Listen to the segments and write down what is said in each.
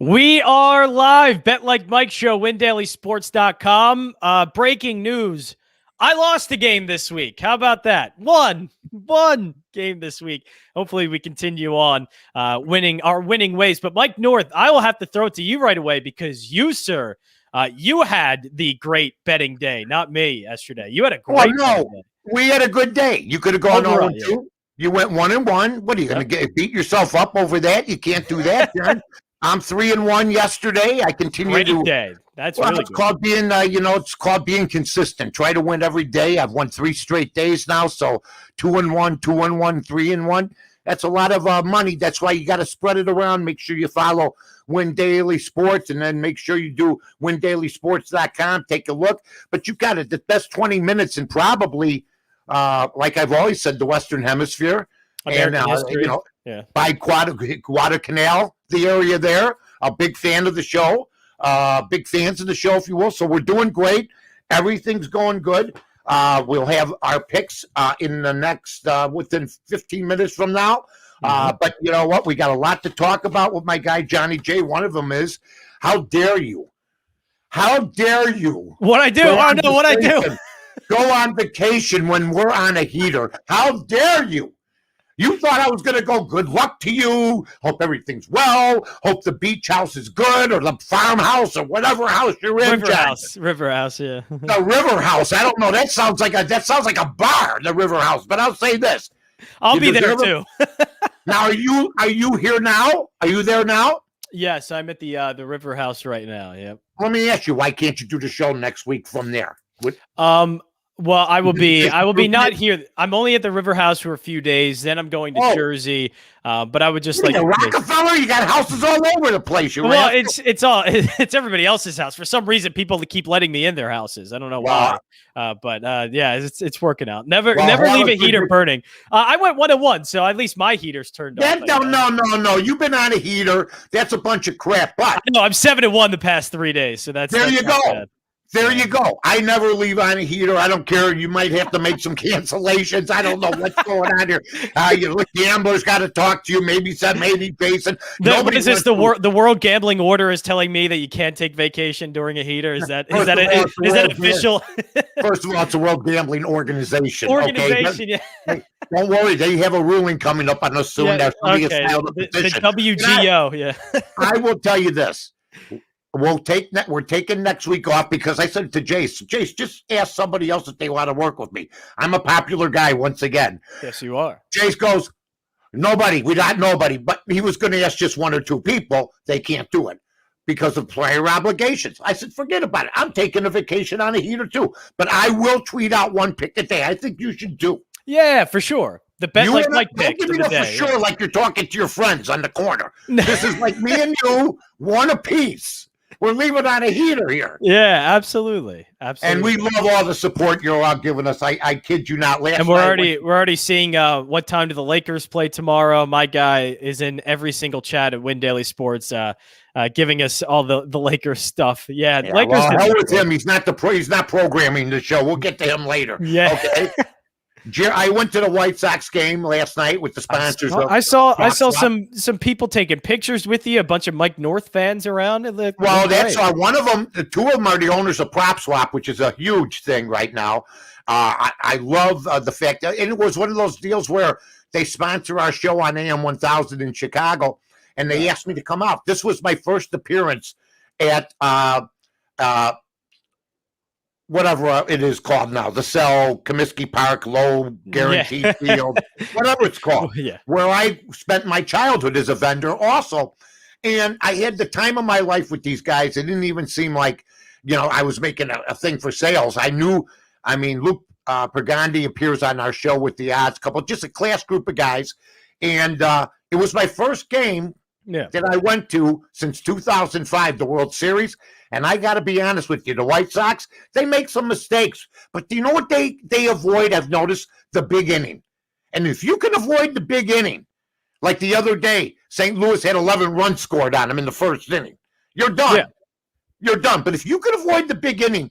We are live. Bet Like Mike Show, WinDailySports.com. Breaking news. I lost a game this week. How about that? One game this week. Hopefully we continue on winning ways. But Mike North, I will have to throw it to you right away because you, sir, you had the great betting day, not me yesterday. You had a great day. We had a good day. You could have gone 0-2. You went 1-1. What are you going to beat yourself up over that? You can't do that, John. I'm 3-1 yesterday. I continue to. Day. That's really it's good. Called being, it's called being consistent. Try to win every day. I've won 3 straight days now. So 2-1, 2-1, 3-1. That's a lot of money. That's why you got to spread it around. Make sure you follow Win Daily Sports, and then make sure you do WinDailySports.com. Take a look. But you got it. The best 20 minutes in probably, like I've always said, the Western Hemisphere. American and history. By Guadalcanal, the area there. A big fan of the show. Big fans of the show, if you will. So we're doing great. Everything's going good. We'll have our picks in the next within 15 minutes from now. But you know what? We got a lot to talk about with my guy Johnny J. One of them is, how dare you? How dare you? What I do? I don't know what I do. Go on vacation when we're on a heater. How dare you? You thought I was going to go, good luck to you. Hope everything's well. Hope the beach house is good, or the farmhouse, or whatever house you're in. River house, yeah. The river house. I don't know. That sounds like a bar, the river house. But I'll say this. I'll be there too. Now, are you here now? Are you there now? Yes, I'm at the river house right now. Yep. Let me ask you, why can't you do the show next week from there? Well, I will be not here. I'm only at the River House for a few days. Then I'm going to Jersey. But I would just like Rockefeller. You got houses all over the place. It's everybody else's house. For some reason, people keep letting me in their houses. I don't know why. But it's working out. Never leave a heater burning. I went 1-1, so at least my heater's turned off. No. You've been on a heater. That's a bunch of crap. But no, I'm 7-1 the past 3 days. So that's you go. Bad. There you go. I never leave on a heater. I don't care. You might have to make some cancellations. I don't know what's going on here. The gamblers got to talk to you. Maybe Jason. What is this? The World Gambling Order is telling me that you can't take vacation during a heater. Is that official? First of all, it's a World Gambling Organization. Yeah. Don't worry. They have a ruling coming up on us soon. Yeah, the WGO. Yeah. I will tell you this. We're taking next week off because I said to Jace, just ask somebody else if they want to work with me. I'm a popular guy once again. Yes, you are. Jace goes, nobody. We got nobody. But he was going to ask just 1 or 2 people. They can't do it because of prior obligations. I said, forget about it. I'm taking a vacation on a heater too. But I will tweet out 1 pick a day. I think you should do. Yeah, for sure. The bet like Mike pick for the day. For sure, like you're talking to your friends on the corner. This is like me and you, 1 apiece. We're leaving on a heater here. Yeah, absolutely. And we love all the support you're all giving us. I kid you not. And we're already seeing what time do the Lakers play tomorrow. My guy is in every single chat at Win Daily Sports, giving us all the Lakers stuff. Yeah, Lakers. Well, hell with him. He's not programming the show. We'll get to him later. Yeah. Okay. I went to the White Sox game last night with the sponsors. I saw some people taking pictures with you. A bunch of Mike North fans around. That's one of them. The 2 of them are the owners of Prop Swap, which is a huge thing right now. I love the fact that, and it was one of those deals where they sponsor our show on AM 1000 in Chicago, and they asked me to come out. This was my first appearance at whatever it is called now, the Cell, Comiskey Park, Low Guarantee Field, whatever it's called, where I spent my childhood as a vendor also. And I had the time of my life with these guys. It didn't even seem like, I was making a thing for sales. Luke Pergandi appears on our show with the Odds Couple, just a class group of guys. And it was my first game that I went to since 2005, the World Series. And I got to be honest with you, the White Sox, they make some mistakes. But do you know what they avoid? I've noticed the big inning. And if you can avoid the big inning, like the other day, St. Louis had 11 runs scored on them in the first inning, you're done. Yeah. You're done. But if you can avoid the big inning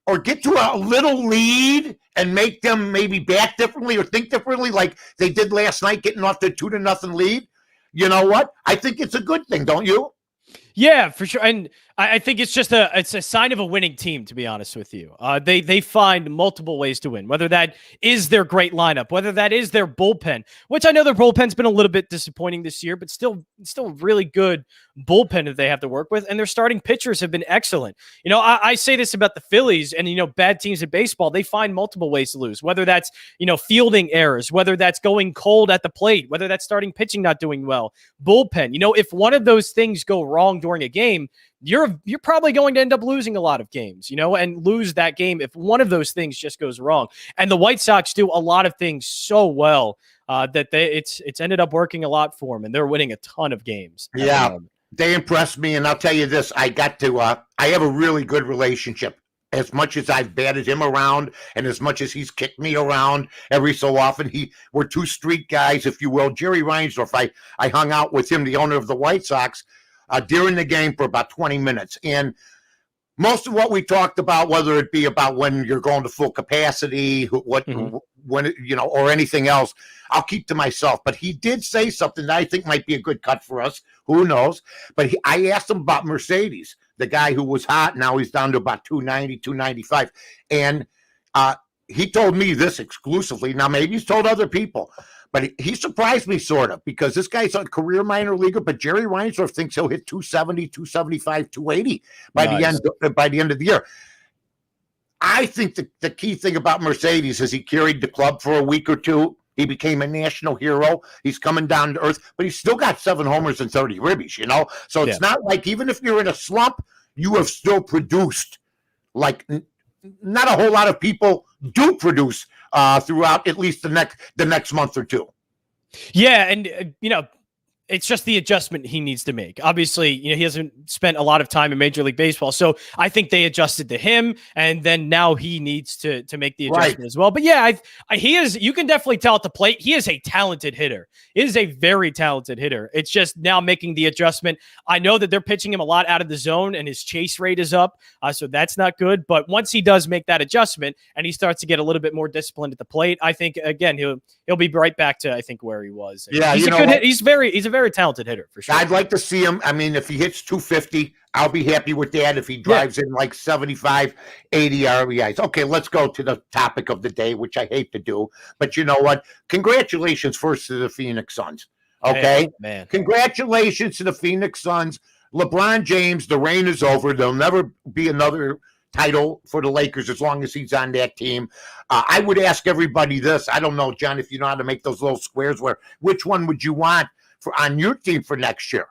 or get to a little lead and make them maybe bat differently or think differently like they did last night, getting off their 2-0 lead, you know what? I think it's a good thing, don't you? Yeah, for sure. And I think it's just it's a sign of a winning team, to be honest with you. They find multiple ways to win, whether that is their great lineup, whether that is their bullpen, which I know their bullpen's been a little bit disappointing this year, but still really good bullpen that they have to work with. And their starting pitchers have been excellent. I say this about the Phillies and, bad teams in baseball, they find multiple ways to lose, whether that's, fielding errors, whether that's going cold at the plate, whether that's starting pitching not doing well, bullpen. If one of those things go wrong during a game, you're probably going to end up losing a lot of games, and lose that game if one of those things just goes wrong. And the White Sox do a lot of things so well that it's ended up working a lot for them, and they're winning a ton of games. Yeah, they impressed me, and I'll tell you this: I have a really good relationship. As much as I've batted him around, and as much as he's kicked me around every so often, we're two street guys, if you will. Jerry Reinsdorf, I hung out with him, the owner of the White Sox, during the game for about 20 minutes. And most of what we talked about, whether it be about when you're going to full capacity, when or anything else, I'll keep to myself. But he did say something that I think might be a good cut for us. Who knows? But I asked him about Mercedes, the guy who was hot. Now he's down to about 290, 295. And he told me this exclusively. Now, maybe he's told other people, but he surprised me sort of, because this guy's a career minor leaguer, but Jerry Reinsdorf thinks he'll hit 270, 275, 280 by the end of the year. I think the key thing about Mercedes is he carried the club for a week or two. He became a national hero. He's coming down to earth, but he's still got 7 homers and 30 ribbies, So it's not like, even if you're in a slump, you have still produced. Like, not a whole lot of people do produce throughout at least the next month or two. Yeah, and it's just the adjustment he needs to make. Obviously, he hasn't spent a lot of time in Major League Baseball, so I think they adjusted to him, and then now he needs to make the adjustment as well. But yeah, he is. You can definitely tell at the plate, he is a talented hitter. He is a very talented hitter. It's just now making the adjustment. I know that they're pitching him a lot out of the zone, and his chase rate is up, so that's not good. But once he does make that adjustment and he starts to get a little bit more disciplined at the plate, I think again he'll be right back to where he was. Yeah, he's a good hit. He's a very talented hitter for sure. I'd like to see him. I mean, if he hits 250, I'll be happy with that. If he drives in like 75, 80 RBIs. Okay, let's go to the topic of the day, which I hate to do, but you know what? Congratulations first to the Phoenix Suns. Okay, man. Congratulations to the Phoenix Suns. LeBron James, the reign is over. There'll never be another title for the Lakers as long as he's on that team. I would ask everybody this. I don't know, John, if you know how to make those little squares, which one would you want on your team for next year?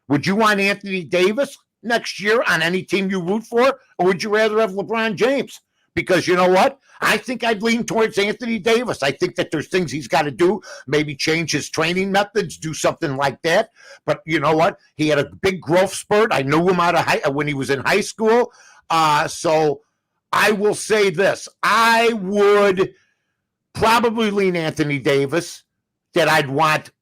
Would you want Anthony Davis next year on any team you root for, or would you rather have LeBron James? Because you know what? I think I'd lean towards Anthony Davis. I think that there's things he's got to do, maybe change his training methods, do something like that. But you know what? He had a big growth spurt. I knew him when he was in high school. So I will say this. I would probably lean Anthony Davis, that I'd want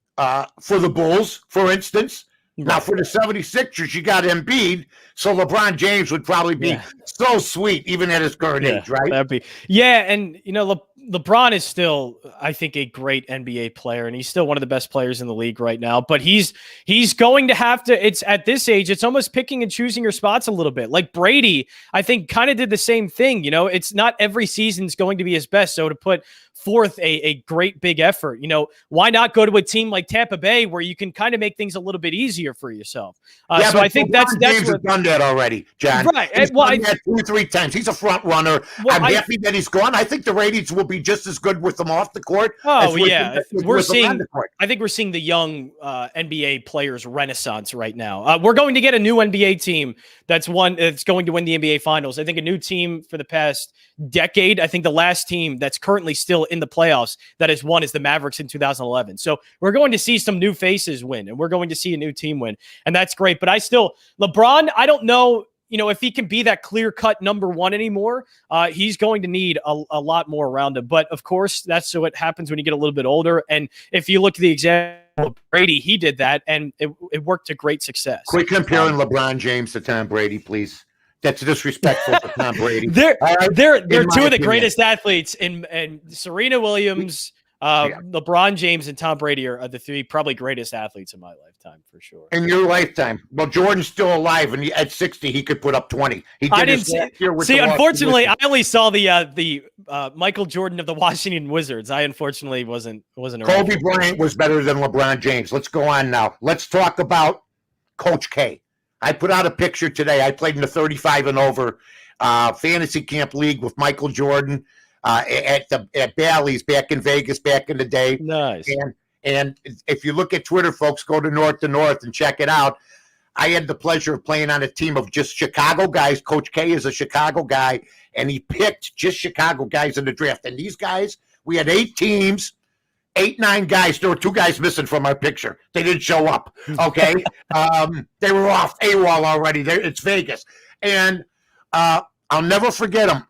for the Bulls, for instance. Now, for the 76ers, you got Embiid, so LeBron James would probably be so sweet, even at his current age, right? And, LeBron is still, I think, a great NBA player, and he's still one of the best players in the league right now. But he's going to have to, it's at this age, it's almost picking and choosing your spots a little bit. Like Brady, I think, kind of did the same thing. It's not every season's going to be his best. So to put forth a great big effort, why not go to a team like Tampa Bay where you can kind of make things a little bit easier for yourself? So I think that's James has done that already, John. Right. He's done that 2 or 3 times. He's a front runner. I'm happy that he's gone. I think the ratings will be just as good with him off the court. Oh yeah, we're seeing. I think we're seeing the young NBA players renaissance right now. We're going to get a new NBA team that's going to win the NBA Finals. I think a new team for the past decade. I think the last team that's currently still in the playoffs that has won is the Mavericks in 2011. So we're going to see some new faces win, and we're going to see a new team win, and that's great. But LeBron, I don't know. If he can be that clear-cut number one anymore, he's going to need a lot more around him. But, of course, that's what happens when you get a little bit older. And if you look at the example of Brady, he did that, and it worked to great success. Quit comparing LeBron James to Tom Brady, please. That's disrespectful to Tom Brady. They're two of the greatest athletes in Serena Williams, LeBron James and Tom Brady are the three probably greatest athletes in my lifetime, for sure. In your lifetime. Well, Jordan's still alive, and at 60, he could put up 20. He did unfortunately, I only saw the Michael Jordan of the Washington Wizards. I unfortunately wasn't around. Kobe Bryant was better than LeBron James. Let's go on now. Let's talk about Coach K. I put out a picture today. I played in the 35 and over fantasy camp league with Michael Jordan at Bally's back in Vegas back in the day. Nice. And if you look at Twitter, folks, go to North and check it out. I had the pleasure of playing on a team of just Chicago guys. Coach K is a Chicago guy, and he picked just Chicago guys in the draft. And these guys, we had 8 teams, 9 guys. There were 2 guys missing from our picture. They didn't show up, okay? They were off AWOL already. It's Vegas. And I'll never forget him,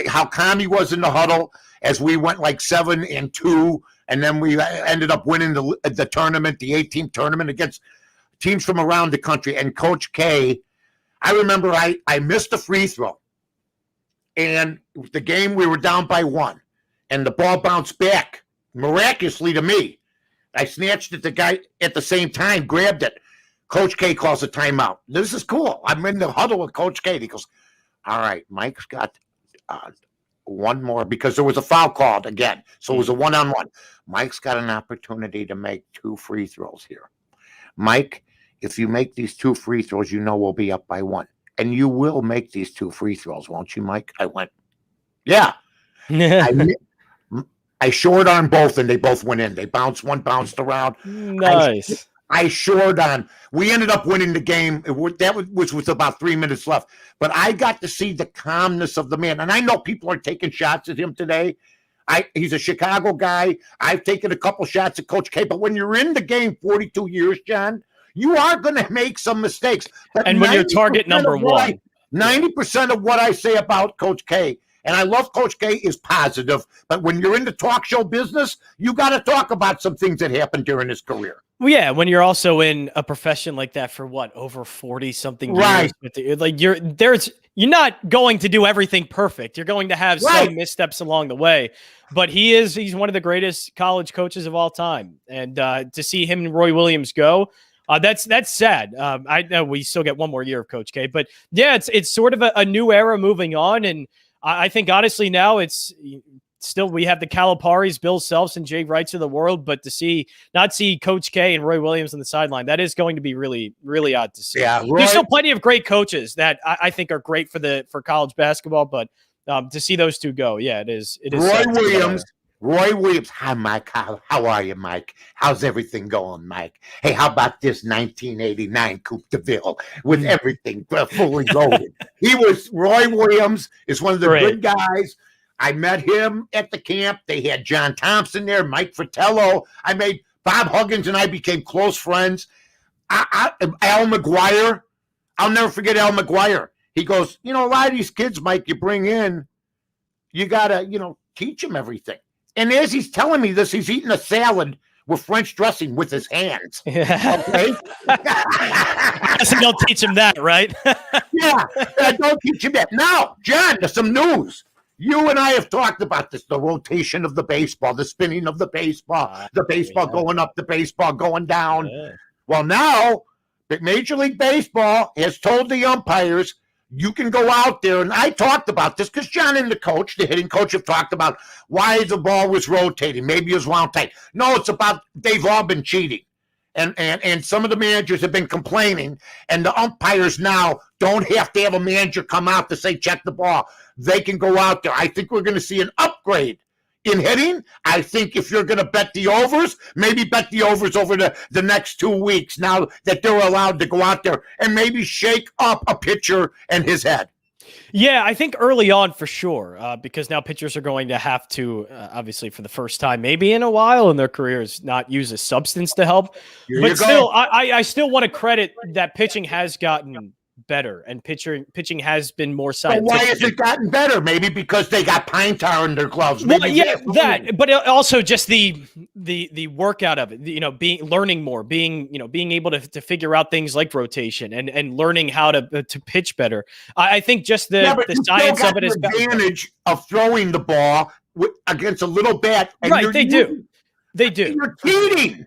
how calm he was in the huddle as we went like 7-2, and then we ended up winning the tournament, the 8-team tournament against teams from around the country. And Coach K, I remember I missed a free throw, and the game we were down by 1, and the ball bounced back miraculously to me. I snatched it. The guy at the same time grabbed it. Coach K calls a timeout. This is cool. I'm in the huddle with Coach K. He goes, all right, Mike's got one more, because there was a foul called again. So it was a one-on-one. Mike's got an opportunity to make 2 free throws here. Mike, if you make these 2 free throws, you know we'll be up by 1. And you will make these 2 free throws, won't you, Mike? I went, yeah. I short-armed both, and they both went in. They bounced, one bounced around. Nice. I short-armed. We ended up winning the game. That was with about 3 minutes left. But I got to see the calmness of the man. And I know people are taking shots at him today. He's a Chicago guy. I've taken a couple shots at Coach K. But when you're in the game 42 years, John, you are going to make some mistakes. But and when you're target number 1. 90% of what I say about Coach K, and I love Coach K, is positive. But when you're in the talk show business, you got to talk about some things that happened during his career. Well, yeah, when you're also in a profession like that for over 40 something years, like you're not going to do everything perfect. You're going to have some missteps along the way, but he's one of the greatest college coaches of all time. And to see him and Roy Williams go, that's sad. I know we still get one more year of Coach K, but yeah, it's sort of a new era moving on. And I think honestly now it's still, we have the Caliparis, Bill Selfs, and Jay Wrights of the world, but to not see Coach K and Roy Williams on the sideline, that is going to be really, really odd to see. Yeah, there's still plenty of great coaches that I think are great for college basketball, but to see those two go, yeah, it is. Roy Williams. Hi, Mike. How are you, Mike? How's everything going, Mike? Hey, how about this 1989 Coupe de Ville with everything fully loaded? Roy Williams is one of the good guys. I met him at the camp. They had John Thompson there, Mike Fratello. Bob Huggins and I became close friends. Al McGuire. I'll never forget Al McGuire. He goes, a lot of these kids, Mike, you bring in, you got to, teach them everything. And as he's telling me this, he's eating a salad with French dressing with his hands. Okay? So don't teach him that, right? Yeah, don't teach him that. Now, John, there's some news. You and I have talked about this, the rotation of the baseball, the spinning of the baseball, going up, the baseball going down. Yeah. Well, now, Major League Baseball has told the umpires, you can go out there, and I talked about this because John and the hitting coach, have talked about why the ball was rotating. Maybe it was wound tight. No, it's about they've all been cheating. And some of the managers have been complaining, and the umpires now don't have to have a manager come out to say, check the ball. They can go out there. I think we're going to see an upgrade in hitting. I think if you're going to bet the overs, maybe bet the overs over the next 2 weeks now that they're allowed to go out there and maybe shake up a pitcher and his head. Yeah, I think early on for sure, because now pitchers are going to have to, obviously for the first time maybe in a while in their careers, not use a substance to help. But still, I still want to credit that pitching has gotten better and pitching has been more scientific. But why has it gotten better? Maybe because they got pine tar in their gloves. Maybe but also just the workout of it, learning more, being able to figure out things like rotation and learning how to pitch better. I think just the science of it is the advantage of throwing the ball against a little bat. And they do. They do. You're cheating.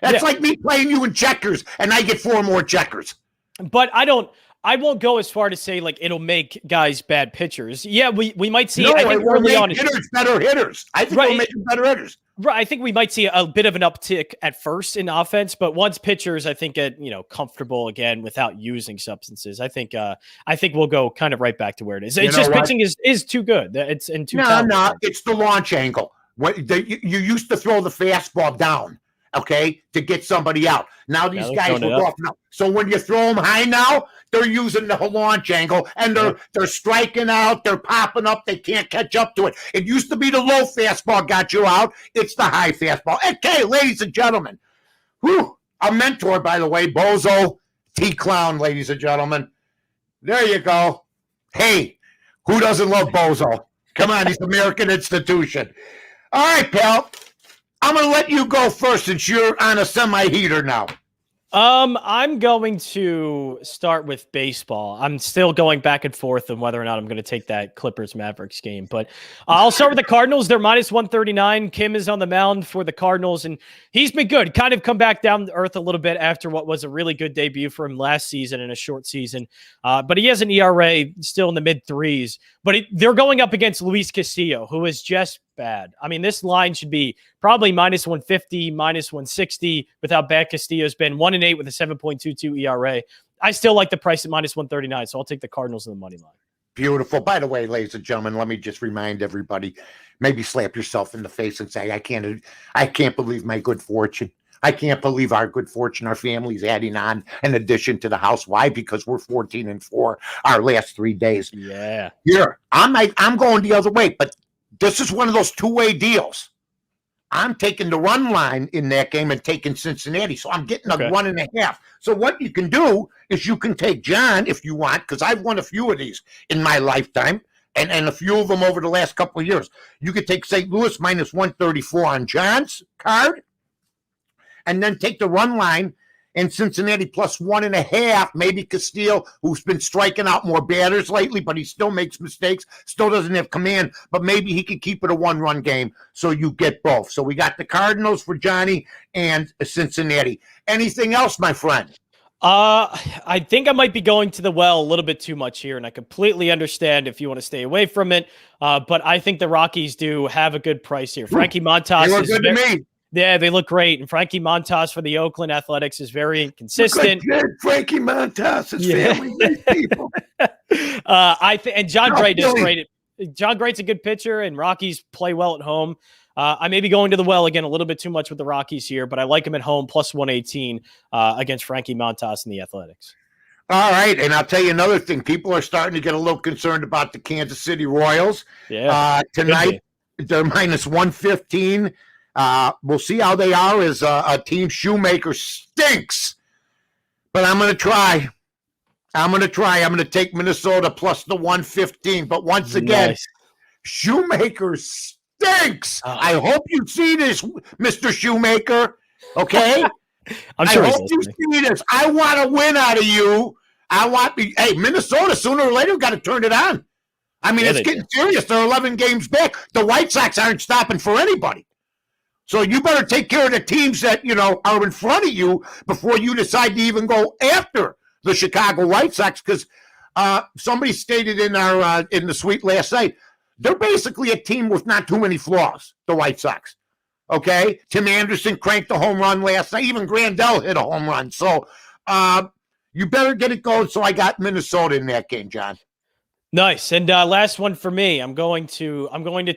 That's like me playing you in checkers, and I get 4 more checkers. But I won't go as far to say like it'll make guys bad pitchers. Yeah, we might see. No, I think early on, hitters better hitters. I think it'll make them better hitters. Right, I think we might see a bit of an uptick at first in offense, but once pitchers, I think, get comfortable again without using substances, I think we'll go kind of right back to where it is. It's just pitching is too good. It's in too. No, it's the launch angle. You used to throw the fastball down, okay, to get somebody out. Now these guys will go off now. So when you throw them high now, they're using the launch angle, and they're striking out. They're popping up. They can't catch up to it. It used to be the low fastball got you out. It's the high fastball. Okay, ladies and gentlemen, a mentor, by the way, Bozo T-Clown, ladies and gentlemen. There you go. Hey, who doesn't love Bozo? Come on, he's an American institution. All right, pal. I'm going to let you go first since you're on a semi-heater now. I'm going to start with baseball. I'm still going back and forth on whether or not I'm going to take that Clippers-Mavericks game, but I'll start with the Cardinals. They're minus 139. Kim is on the mound for the Cardinals, and he's been good. Kind of come back down to earth a little bit after what was a really good debut for him last season in a short season. But he has an ERA still in the mid-3s. But they're going up against Luis Castillo, who is just bad. I mean, this line should be probably minus 150, minus 160 with how bad Castillo's been. 1-8 with a 7.22 ERA. I still like the price at minus 139, so I'll take the Cardinals in the money line. Beautiful. By the way, ladies and gentlemen, let me just remind everybody, maybe slap yourself in the face and say, I can't believe my good fortune. I can't believe our good fortune. Our family's adding on an addition to the house. Why? Because we're 14-4 our last 3 days. Yeah. Here, I'm going the other way, but this is one of those two-way deals. I'm taking the run line in that game and taking Cincinnati. So I'm getting a 1.5. So what you can do is you can take John if you want, because I've won a few of these in my lifetime, and a few of them over the last couple of years. You could take St. Louis minus 134 on John's card, and then take the run line and Cincinnati plus 1.5. Maybe Castillo, who's been striking out more batters lately, but he still makes mistakes, still doesn't have command, but maybe he could keep it a 1-run game, so you get both. So we got the Cardinals for Johnny and Cincinnati. Anything else, my friend? I think I might be going to the well a little bit too much here, and I completely understand if you want to stay away from it. But I think the Rockies do have a good price here. Frankie Montas is good to me. Yeah, they look great. And Frankie Montas for the Oakland Athletics is very inconsistent. Good. Frankie Montas is family people. And John Gray does great. John Gray's a good pitcher, and Rockies play well at home. I may be going to the well again a little bit too much with the Rockies here, but I like him at home plus 118 against Frankie Montas and the Athletics. All right, and I'll tell you another thing. People are starting to get a little concerned about the Kansas City Royals. Yeah, tonight they're minus 115. We'll see how they are as a team. Shoemaker stinks, but I'm going to try. I'm going to take Minnesota plus the 115. But once again, Shoemaker stinks. I hope you see this, Mr. Shoemaker. Okay? I'm sure I hope you see this. I want to win out of you. Hey, Minnesota, sooner or later, got to turn it on. I mean, it's getting serious. They're 11 games back. The White Sox aren't stopping for anybody. So you better take care of the teams that, are in front of you before you decide to even go after the Chicago White Sox, because somebody stated in the suite last night, they're basically a team with not too many flaws, the White Sox. Okay? Tim Anderson cranked a home run last night. Even Grandel hit a home run. So you better get it going. So I got Minnesota in that game, John. Nice. And last one for me, I'm going to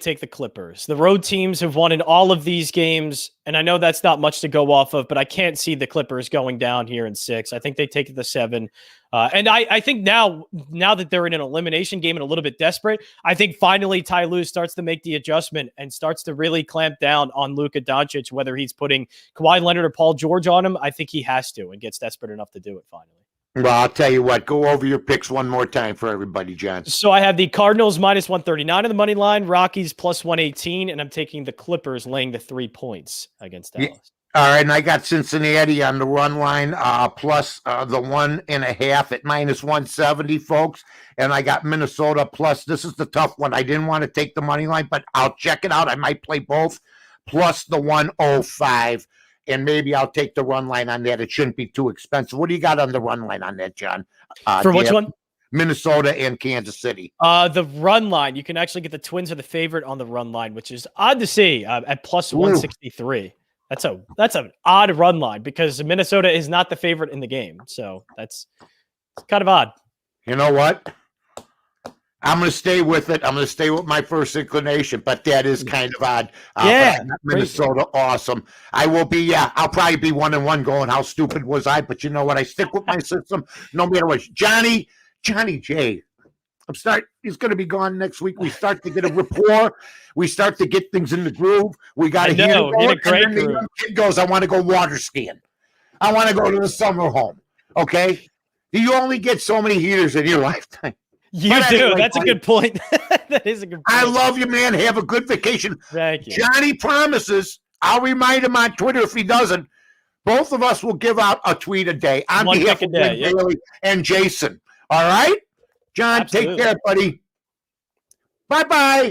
take the Clippers. The road teams have won in all of these games, and I know that's not much to go off of, but I can't see the Clippers going down here in 6. I think they take it to 7. And I think now that they're in an elimination game and a little bit desperate, I think finally Ty Lue starts to make the adjustment and starts to really clamp down on Luka Doncic, whether he's putting Kawhi Leonard or Paul George on him. I think he has to and gets desperate enough to do it finally. Well, I'll tell you what. Go over your picks one more time for everybody, John. So I have the Cardinals minus 139 on the money line, Rockies plus 118, and I'm taking the Clippers laying the 3 points against Dallas. Yeah. All right, and I got Cincinnati on the run line plus the 1.5 at minus 170, folks. And I got Minnesota plus. This is the tough one. I didn't want to take the money line, but I'll check it out. I might play both. plus the 105. And maybe I'll take the run line on that. It shouldn't be too expensive. What do you got on the run line on that, John? For which one? Minnesota and Kansas City. The run line. You can actually get the Twins are the favorite on the run line, which is odd to see at plus 163. That's an odd run line because Minnesota is not the favorite in the game. So it's kind of odd. You know what? I'm going to stay with it. I'm going to stay with my first inclination, but that is kind of odd. Minnesota, awesome. I will be, I'll probably be 1-1 going, how stupid was I? But you know what? I stick with my system no matter what. Johnny J. He's going to be gone next week. We start to get a rapport. We start to get things in the groove. We got to hear it. Great and then the young kid goes, I want to go water skiing. I want to go to the summer home. Okay? You only get so many heaters in your lifetime. You do. Anyway, that's a good point. That is a good point. I love you, man. Have a good vacation. Thank you. Johnny promises. I'll remind him on Twitter if he doesn't. Both of us will give out a tweet a day on behalf of Bailey and Jason. All right? John, Absolutely. Take care, buddy. Bye-bye.